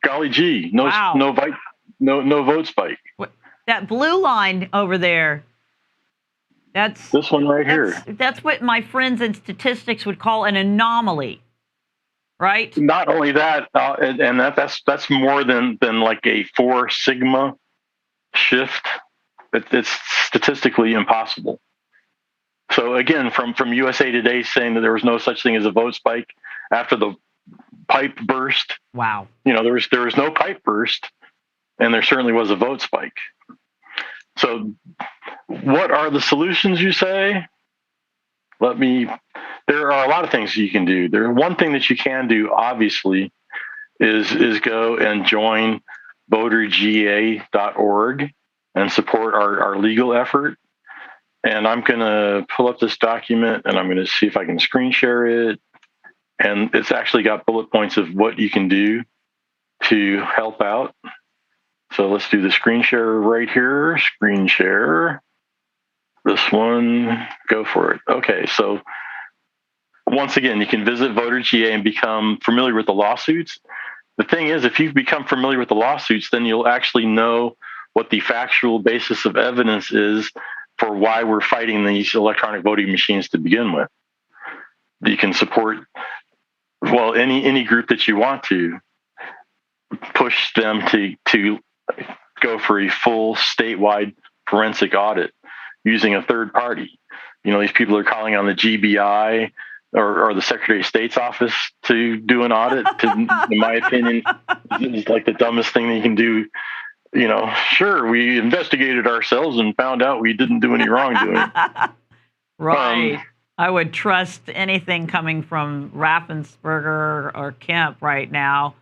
Golly gee, no vote spike. That blue line over there. That's this one right here. That's what my friends in statistics would call an anomaly, right? Not only that, and that's more than like a 4 sigma shift. It's statistically impossible. So again, from USA Today saying that there was no such thing as a vote spike after the pipe burst. Wow. There was no pipe burst, and there certainly was a vote spike. So what are the solutions, you say? There are a lot of things you can do. One thing that you can do, obviously, is go and join voterga.org and support our legal effort. And I'm going to pull up this document and I'm going to see if I can screen share it. And it's actually got bullet points of what you can do to help out. So let's do the screen share right here. Screen share. This one, go for it. Okay, so once again, you can visit VoterGA and become familiar with the lawsuits. The thing is, if you become familiar with the lawsuits, then you'll actually know what the factual basis of evidence is for why we're fighting these electronic voting machines to begin with. You can support, any group that you want to, push them to go for a full statewide forensic audit using a third party. These people are calling on the GBI or the Secretary of State's office to do an audit. In my opinion, is like the dumbest thing that you can do. Sure, we investigated ourselves and found out we didn't do any wrongdoing. Right. I would trust anything coming from Raffensperger or Kemp right now.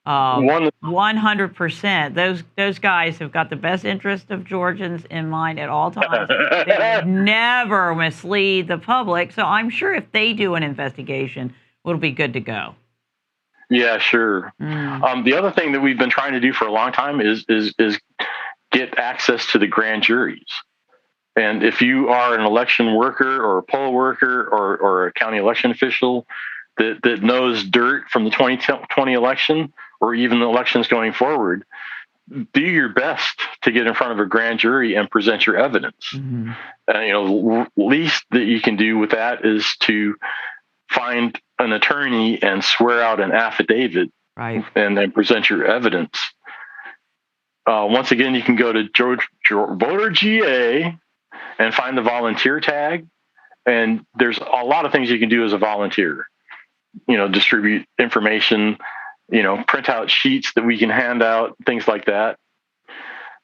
100%. Those guys have got the best interest of Georgians in mind at all times. They would never mislead the public. So I'm sure if they do an investigation, we'll be good to go. Yeah, sure. The other thing that we've been trying to do for a long time is get access to the grand juries. And if you are an election worker or a poll worker or a county election official that knows dirt from the 2020 election or even the elections going forward, do your best to get in front of a grand jury and present your evidence. Least that you can do with that is to find an attorney and swear out an affidavit, right, and then present your evidence. Once again, you can go to Voter GA and find the volunteer tag. And there's a lot of things you can do as a volunteer. Distribute information, print out sheets that we can hand out, things like that.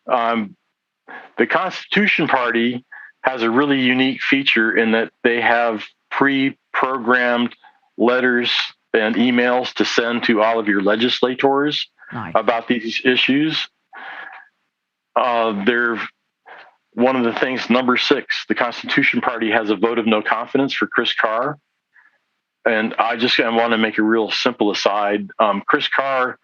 The Constitution Party has a really unique feature in that they have pre-programmed letters and emails to send to all of your legislators about these issues. They're one of the things, number 6, the Constitution Party has a vote of no confidence for Chris Carr. And I want to make a real simple aside. Chris Carr,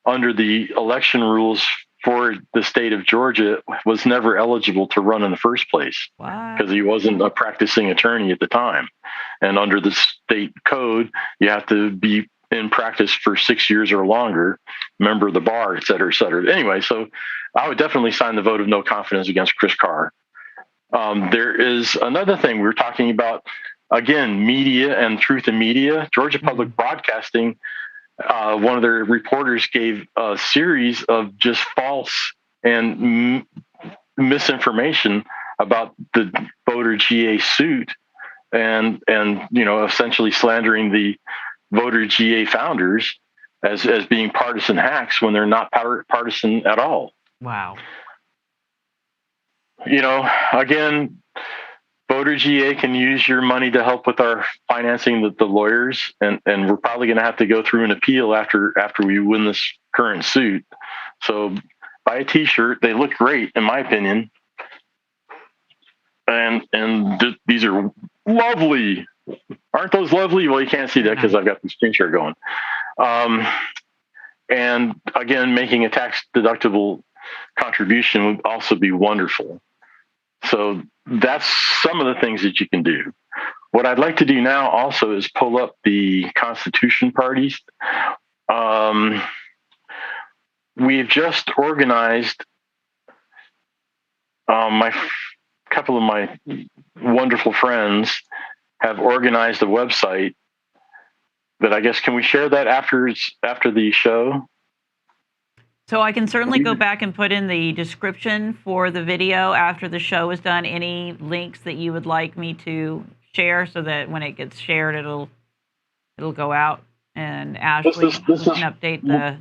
under the election rules for the state of Georgia, was never eligible to run in the first place because he wasn't a practicing attorney at the time. And under the state code, you have to be in practice for 6 years or longer, member of the bar, et cetera, et cetera. Anyway, so I would definitely sign the vote of no confidence against Chris Carr. There is another thing we were talking about. Again, media and truth in media. Georgia Public Broadcasting, one of their reporters gave a series of just false and misinformation about the Voter GA suit and essentially slandering the Voter GA founders as being partisan hacks when they're not partisan at all. Wow. Again, Voter GA can use your money to help with our financing the lawyers, and we're probably going to have to go through an appeal after we win this current suit. So buy a T-shirt. They look great, in my opinion, and these are lovely. Aren't those lovely? Well, you can't see that because I've got the screen share going. And again, making a tax-deductible contribution would also be wonderful. So that's some of the things that you can do. What I'd like to do now also is pull up the Constitution parties. We've just organized couple of my wonderful friends have organized a website that I guess, can we share that after the show? So I can certainly go back and put in the description for the video after the show is done, any links that you would like me to share so that when it gets shared, it'll go out. And Ashley can update the,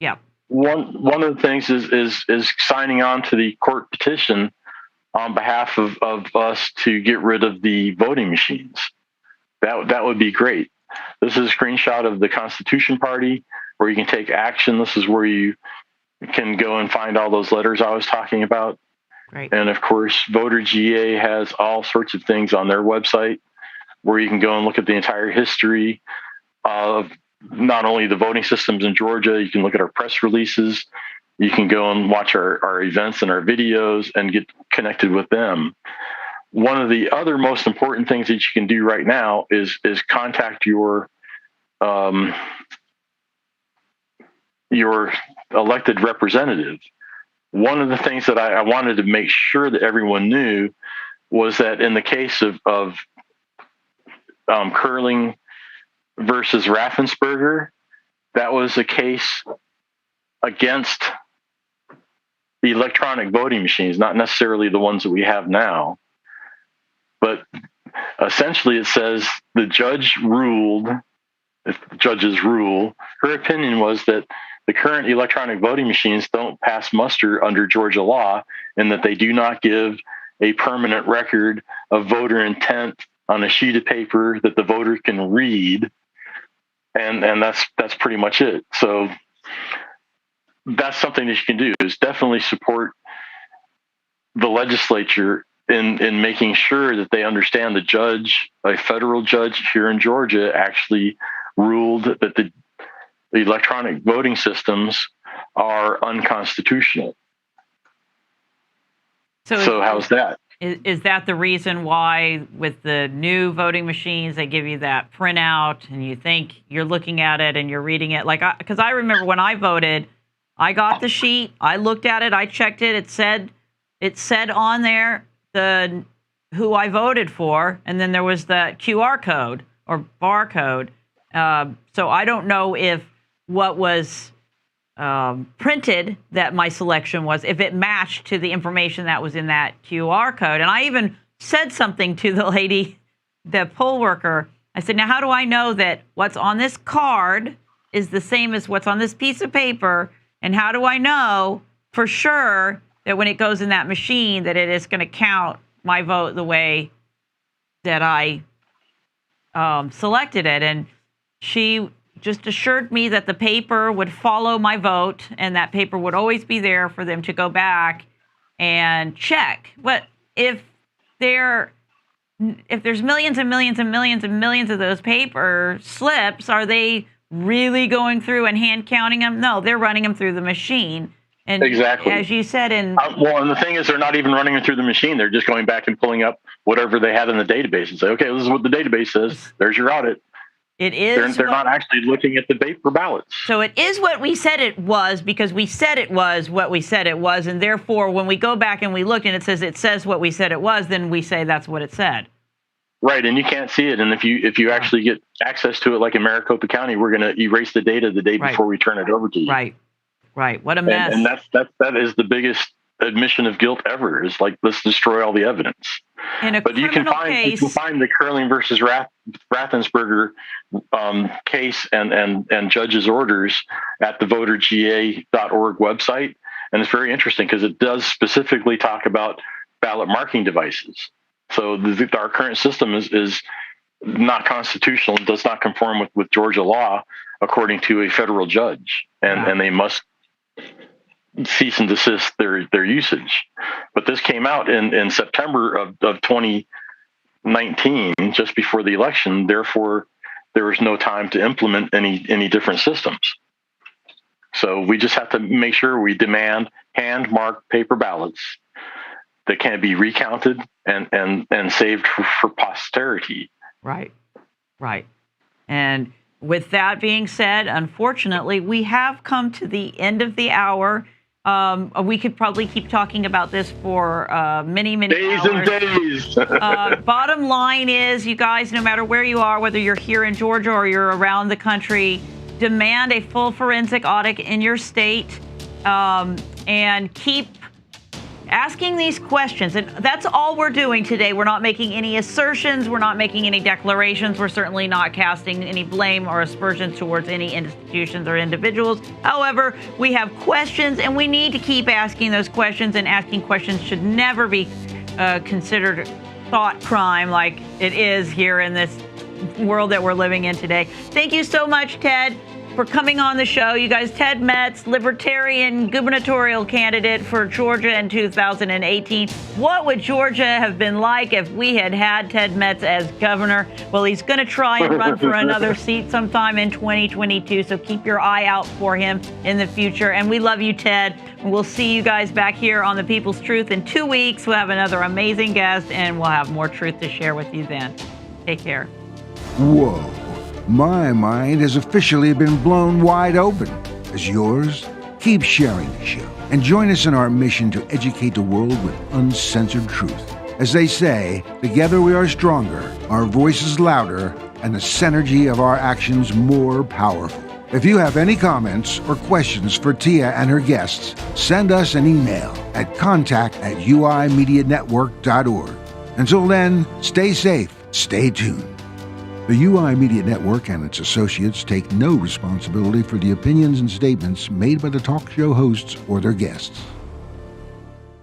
yeah. One of the things is signing on to the court petition on behalf of us to get rid of the voting machines. That would be great. This is a screenshot of the Constitution Party where you can take action. This is where you can go and find all those letters I was talking about. Right. And of course, Voter GA has all sorts of things on their website where you can go and look at the entire history of not only the voting systems in Georgia. You can look at our press releases. You can go and watch our events and our videos and get connected with them. One of the other most important things that you can do right now is contact your elected representative. One of the things that I wanted to make sure that everyone knew was that in the case of Curling versus Raffensperger, that was a case against the electronic voting machines, not necessarily the ones that we have now. But essentially it says the judge ruled, if the judges rule, her opinion was that the current electronic voting machines don't pass muster under Georgia law and that they do not give a permanent record of voter intent on a sheet of paper that the voter can read. And that's pretty much it. So that's something that you can do, is definitely support the legislature in making sure that they understand the judge, a federal judge here in Georgia, actually ruled that the the electronic voting systems are unconstitutional. So how's that? Is that the reason why with the new voting machines, they give you that printout and you think you're looking at it and you're reading it? Like, because I remember when I voted, I got the sheet, I looked at it, I checked it. It said on there who I voted for, and then there was the QR code or barcode. So I don't know if what was printed that my selection was, if it matched to the information that was in that QR code. And I even said something to the lady, the poll worker. I said, now, how do I know that what's on this card is the same as what's on this piece of paper? And how do I know for sure that when it goes in that machine that it is going to count my vote the way that I selected it? And she just assured me that the paper would follow my vote and that paper would always be there for them to go back and check. But if there's millions and millions and millions and millions of those paper slips, are they really going through and hand counting them? No, they're running them through the machine. And exactly, as you said, and the thing is, they're not even running it through the machine. They're just going back and pulling up whatever they had in the database and say, okay, this is what the database says. There's your audit. It is. They're not actually looking at the paper ballots. So it is what we said it was, because we said it was what we said it was, and therefore, when we go back and we look and it says what we said it was, then we say that's what it said. Right, and you can't see it. And if you actually get access to it, like in Maricopa County, we're going to erase the data the day before we turn it over to you. Right. What a mess. And that is the biggest admission of guilt ever. Is like, let's destroy all the evidence. But you can find the Curling versus Raffensperger case and judge's orders at the voterga.org website, and it's very interesting because it does specifically talk about ballot marking devices. So our current system is not constitutional and does not conform with Georgia law, according to a federal judge, and they must cease and desist their usage. But this came out in September of 2019, just before the election. Therefore, there was no time to implement any different systems. So we just have to make sure we demand hand-marked paper ballots that can be recounted and saved for posterity. Right. And with that being said, unfortunately, we have come to the end of the hour. We could probably keep talking about this for many days hours. And days. Bottom line is, you guys, no matter where you are, whether you're here in Georgia or you're around the country, demand a full forensic audit in your state, and keep asking these questions. And that's all we're doing today. We're not making any assertions. We're not making any declarations. We're certainly not casting any blame or aspersions towards any institutions or individuals. However, we have questions, and we need to keep asking those questions, and asking questions should never be considered thought crime like it is here in this world that we're living in today. Thank you so much, Ted, for coming on the show. You guys, Ted Metz, Libertarian gubernatorial candidate for Georgia in 2018. What would Georgia have been like if we had Ted Metz as governor? Well, he's going to try and run for another seat sometime in 2022, so keep your eye out for him in the future. And we love you, Ted. We'll see you guys back here on The People's Truth in 2 weeks. We'll have another amazing guest, and we'll have more truth to share with you then. Take care. Whoa. My mind has officially been blown wide open. As yours? Keep sharing the show and join us in our mission to educate the world with uncensored truth. As they say, together we are stronger, our voices louder, and the synergy of our actions more powerful. If you have any comments or questions for Tia and her guests, send us an email at contact@uimedianetwork.org. Until then, stay safe, stay tuned. The UI Media Network and its associates take no responsibility for the opinions and statements made by the talk show hosts or their guests.